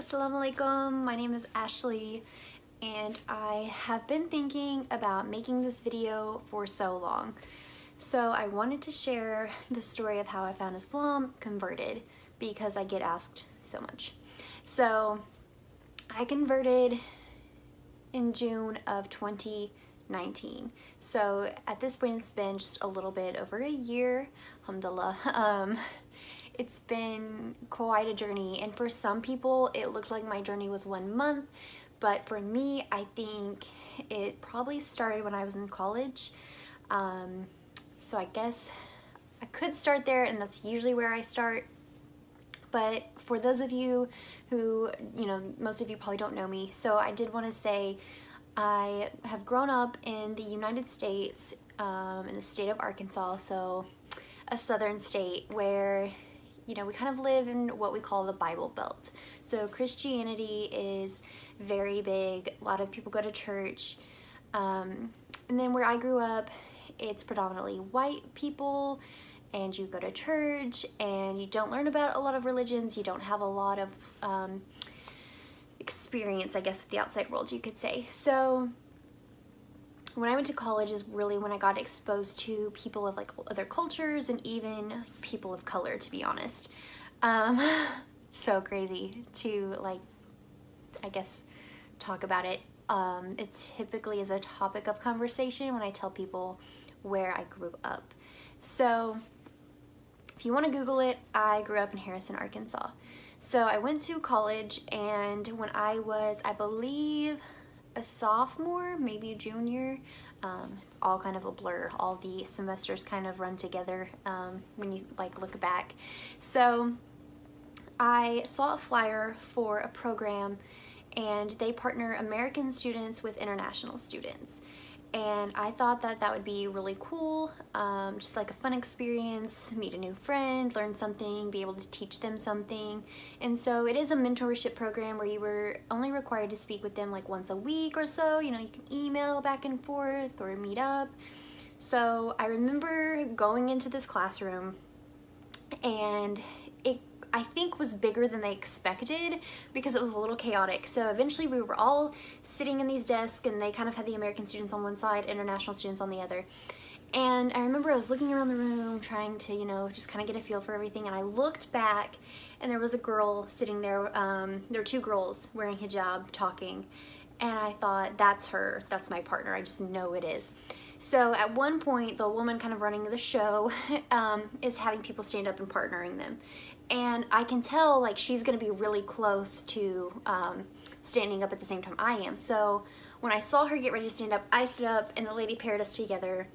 Assalamu alaikum. My name is Ashley and I have been thinking about making this video for so long. So I wanted to share the story of how I found Islam, converted, because I get asked so much. So I converted in June of 2019. So at this point it's been just a little bit over a year, alhamdulillah. It's been quite a journey, and for some people it looked like my journey was 1 month, but for me I think it probably started when I was in college. So I guess I could start there, and that's usually where I start. But for those of you who, most of you probably don't know me, so I did want to say I have grown up in the United States, in the state of Arkansas, so a southern state where we kind of live in what we call the Bible Belt. So Christianity is very big. A lot of people go to church. And then where I grew up, it's predominantly white people, and you go to church and you don't learn about a lot of religions. You don't have a lot of experience, I guess, with the outside world, you could say. So when I went to college is really when I got exposed to people of like other cultures and even people of color, to be honest. So crazy to I guess, talk about it. It typically is a topic of conversation when I tell people where I grew up. So if you want to Google it, I grew up in Harrison, Arkansas. So I went to college, and when I was, I believe, a sophomore, maybe a junior, it's all kind of a blur. All the semesters kind of run together when you look back. So I saw a flyer for a program, and they partner American students with international students. And I thought that that would be really cool, just like a fun experience, meet a new friend, learn something, be able to teach them something. And so it is a mentorship program where you were only required to speak with them like once a week or so. You can email back and forth or meet up. So I remember going into this classroom, and it, I think, was bigger than they expected because it was a little chaotic. So eventually we were all sitting in these desks, and they kind of had the American students on one side, international students on the other. And I remember I was looking around the room trying to, just kind of get a feel for everything, and I looked back and there was a girl sitting there. There were two girls wearing hijab talking, and I thought, that's her, that's my partner, I just know it is. So at one point, the woman kind of running the show is having people stand up and partnering them. And I can tell she's gonna be really close to standing up at the same time I am. So when I saw her get ready to stand up, I stood up, and the lady paired us together.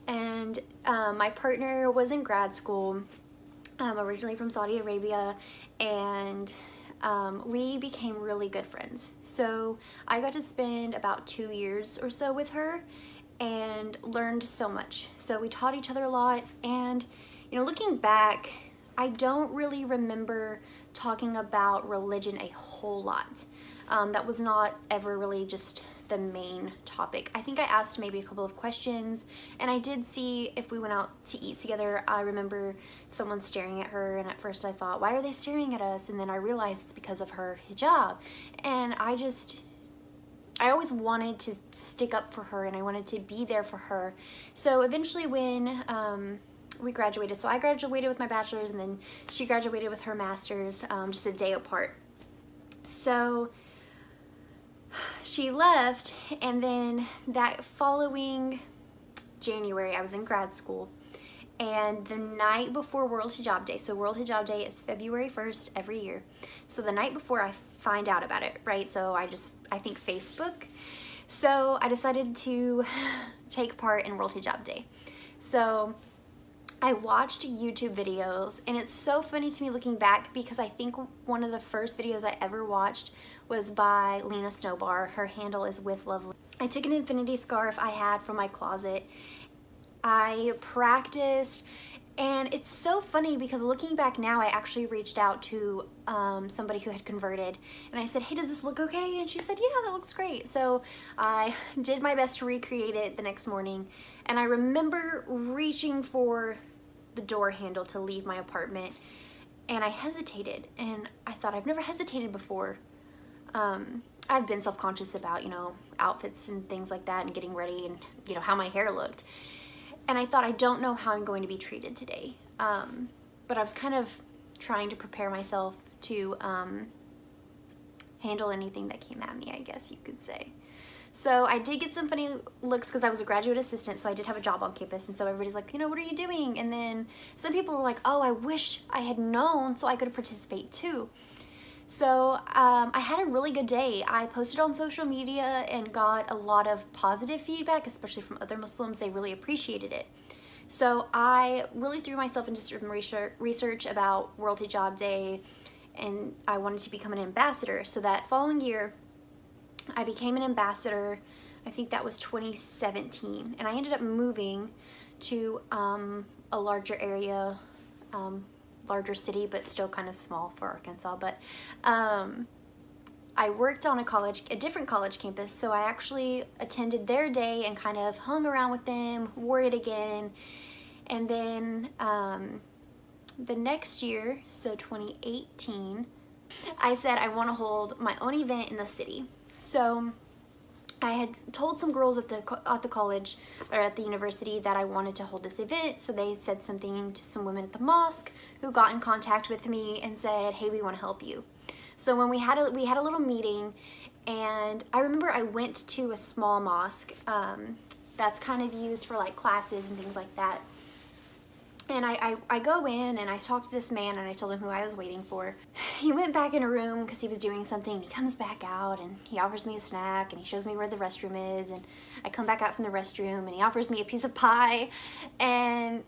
And my partner was in grad school, originally from Saudi Arabia, and we became really good friends. So I got to spend about 2 years or so with her and learned so much. So we taught each other a lot, and looking back, I don't really remember talking about religion a whole lot. That was not ever really just the main topic. I think I asked maybe a couple of questions, and I did see if we went out to eat together. I remember someone staring at her, and at first I thought, why are they staring at us? And then I realized it's because of her hijab. And I always wanted to stick up for her, and I wanted to be there for her. So eventually when we graduated, so I graduated with my bachelor's, and then she graduated with her master's, just a day apart. So she left, and then that following January I was in grad school, and the night before World Hijab Day, so World Hijab Day is February 1st every year, so the night before I find out about it, right? So I think Facebook. So I decided to take part in World Hijab Day. So I watched YouTube videos, and it's so funny to me looking back because I think one of the first videos I ever watched was by Lena Snowbar. Her handle is with Lovely. I took an infinity scarf I had from my closet. I practiced, and it's so funny because looking back now, I actually reached out to somebody who had converted, and I said, hey, does this look okay? And she said, yeah, that looks great. So I did my best to recreate it the next morning, and I remember reaching for the door handle to leave my apartment, and I hesitated, and I thought, I've never hesitated before. I've been self-conscious about, outfits and things like that and getting ready and, how my hair looked. And I thought, I don't know how I'm going to be treated today. But I was kind of trying to prepare myself to handle anything that came at me, I guess you could say. So I did get some funny looks because I was a graduate assistant, so I did have a job on campus, and so everybody's like, what are you doing? And then some people were like, oh, I wish I had known so I could participate too. So I had a really good day. I posted on social media and got a lot of positive feedback, especially from other Muslims. They really appreciated it. So I really threw myself into some research about World Hijab Day, and I wanted to become an ambassador. So that following year, I became an ambassador. I think that was 2017, and I ended up moving to a larger area, larger city, but still kind of small for Arkansas. But I worked on a different college campus, so I actually attended their day and kind of hung around with them, wore it again, and then the next year, so 2018, I said I want to hold my own event in the city. So I had told some girls at the college or at the university that I wanted to hold this event. So they said something to some women at the mosque who got in contact with me and said, hey, we want to help you. So when we had a little meeting, and I remember I went to a small mosque that's kind of used for like classes and things like that. And I go in and I talk to this man and I told him who I was waiting for. He went back in a room because he was doing something, and he comes back out and he offers me a snack and he shows me where the restroom is, and I come back out from the restroom and he offers me a piece of pie, and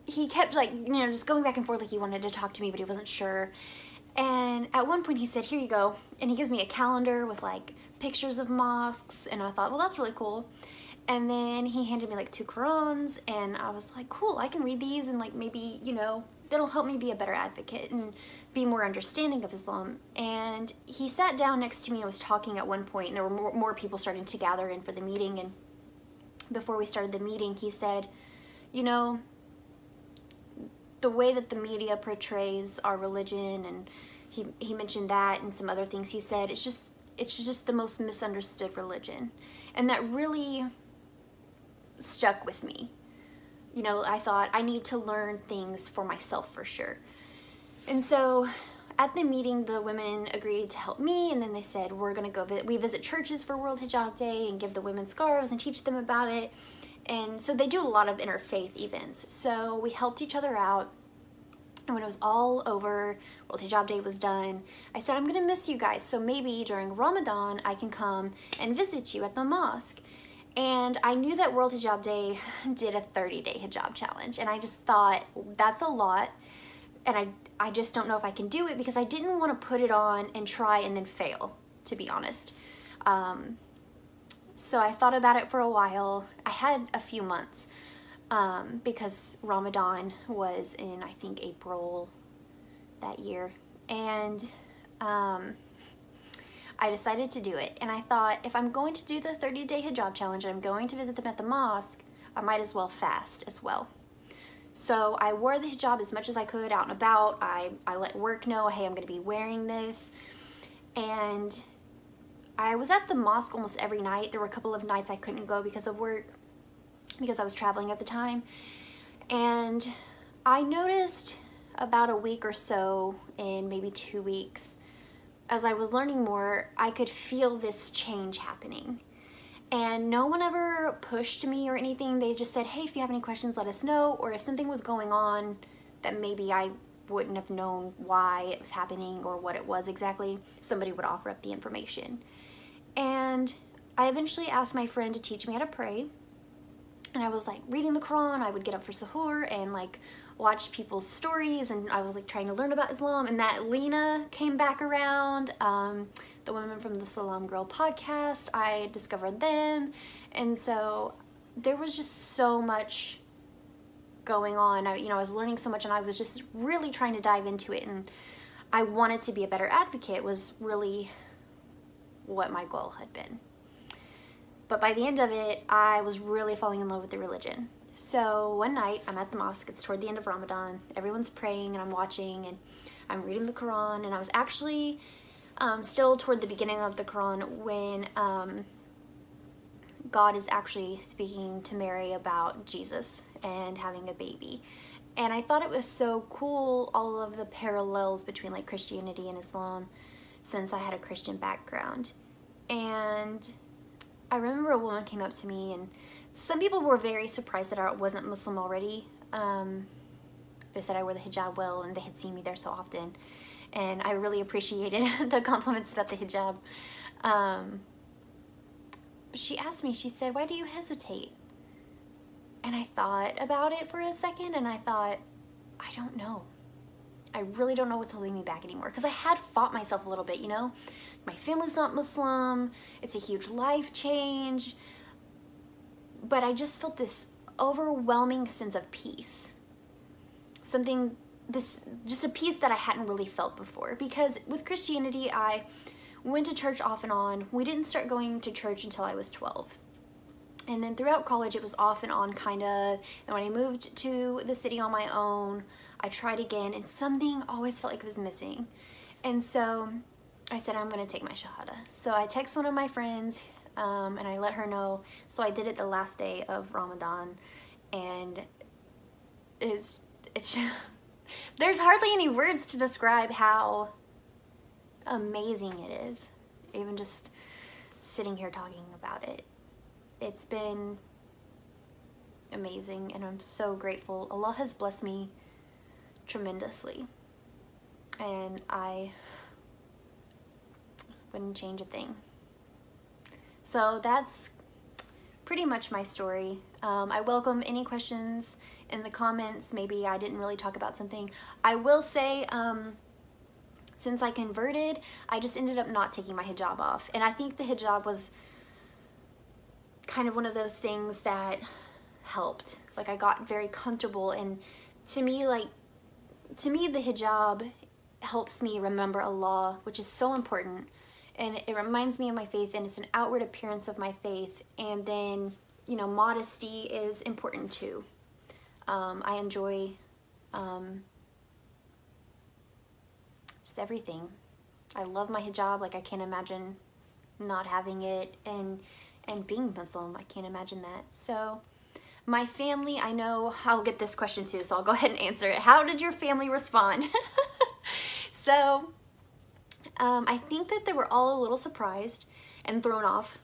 he kept like, just going back and forth like he wanted to talk to me but he wasn't sure. And at one point he said, here you go, and he gives me a calendar with like pictures of mosques, and I thought, well, that's really cool. And then he handed me like 2 Qurans, and I was like, cool, I can read these, and like maybe, that'll help me be a better advocate and be more understanding of Islam. And he sat down next to me and was talking at one point, and there were more people starting to gather in for the meeting. And before we started the meeting, he said, the way that the media portrays our religion, and he mentioned that and some other things, he said, it's just the most misunderstood religion. And that really stuck with me. I thought I need to learn things for myself for sure. And so at the meeting, the women agreed to help me, and then they said, we're gonna go we visit churches for World Hijab Day and give the women scarves and teach them about it. And so they do a lot of interfaith events. So we helped each other out. And when it was all over, World Hijab Day was done, I said, I'm gonna miss you guys, so maybe during Ramadan I can come and visit you at the mosque. And I knew that World Hijab Day did a 30-day hijab challenge, and I just thought, that's a lot, and I just don't know if I can do it, because I didn't want to put it on and try and then fail, to be honest. So I thought about it for a while. I had a few months, because Ramadan was in, I think, April that year, and I decided to do it. And I thought, if I'm going to do the 30-day hijab challenge and I'm going to visit them at the mosque, I might as well fast as well. So I wore the hijab as much as I could out and about. I let work know, hey, I'm going to be wearing this. And I was at the mosque almost every night. There were a couple of nights I couldn't go because of work, because I was traveling at the time. And I noticed about a week or so, in maybe 2 weeks, as I was learning more, I could feel this change happening. And no one ever pushed me or anything. They just said, hey, if you have any questions, let us know. Or if something was going on that maybe I wouldn't have known why it was happening or what it was exactly, somebody would offer up the information. And I eventually asked my friend to teach me how to pray. And I was like reading the Quran. I would get up for suhoor and like watch people's stories, and I was like trying to learn about Islam. And that Lena came back around, the women from the Salam Girl podcast, I discovered them. And so there was just so much going on. I was learning so much, and I was just really trying to dive into it, and I wanted to be a better advocate was really what my goal had been. But by the end of it, I was really falling in love with the religion. So one night, I'm at the mosque, it's toward the end of Ramadan, everyone's praying and I'm watching and I'm reading the Quran, and I was actually still toward the beginning of the Quran, when God is actually speaking to Mary about Jesus and having a baby. And I thought it was so cool, all of the parallels between like Christianity and Islam, since I had a Christian background. And I remember a woman came up to me, and some people were very surprised that I wasn't Muslim already. They said I wore the hijab well, and they had seen me there so often. And I really appreciated the compliments about the hijab. She asked me, she said, "Why do you hesitate?" And I thought about it for a second, and I thought, I don't know. I really don't know what's holding me back anymore. Because I had fought myself a little bit, you know? My family's not Muslim. It's a huge life change. But I just felt this overwhelming sense of peace. Just a peace that I hadn't really felt before. Because with Christianity, I went to church off and on. We didn't start going to church until I was 12. And then throughout college, it was off and on, kind of. And when I moved to the city on my own, I tried again, and something always felt like it was missing. And so I said, I'm going to take my Shahada. So I texted one of my friends, and I let her know. So I did it the last day of Ramadan. And it's there's hardly any words to describe how amazing it is. Even just sitting here talking about it. It's been amazing, and I'm so grateful. Allah has blessed me tremendously, and I wouldn't change a thing. So that's pretty much my story. I welcome any questions in the comments. Maybe I didn't really talk about something. I will say, since I converted, I just ended up not taking my hijab off, and I think the hijab was kind of one of those things that helped. Like, I got very comfortable, and to me the hijab helps me remember Allah, which is so important, and it reminds me of my faith, and it's an outward appearance of my faith. And then, you know, modesty is important too. I enjoy just everything. I love my hijab. Like, I can't imagine not having it, and being Muslim, I can't imagine that. So my family, I know I'll get this question too, so I'll go ahead and answer it. How did your family respond? So I think that they were all a little surprised and thrown off.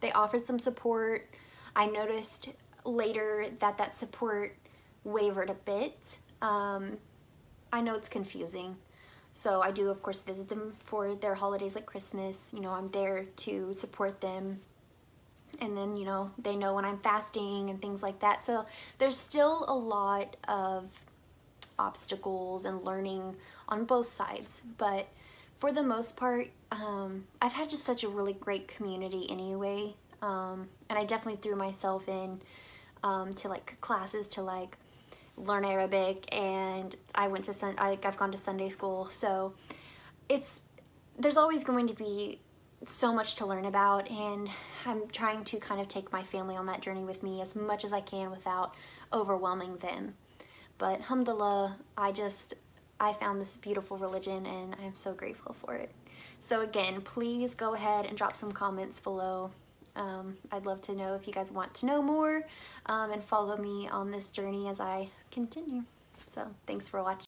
They offered some support. I noticed later that that support wavered a bit. I know it's confusing. So I do, of course, visit them for their holidays like Christmas. You know, I'm there to support them. And then, you know, they know when I'm fasting and things like that. So there's still a lot of obstacles and learning on both sides. But for the most part, I've had just such a really great community anyway. And I definitely threw myself in to like classes to like learn Arabic, and I went to I've gone to Sunday school. So there's always going to be so much to learn about, and I'm trying to kind of take my family on that journey with me as much as I can without overwhelming them. But alhamdulillah, I found this beautiful religion, and I'm so grateful for it. So again, please go ahead and drop some comments below. I'd love to know if you guys want to know more, and follow me on this journey as I continue. So thanks for watching.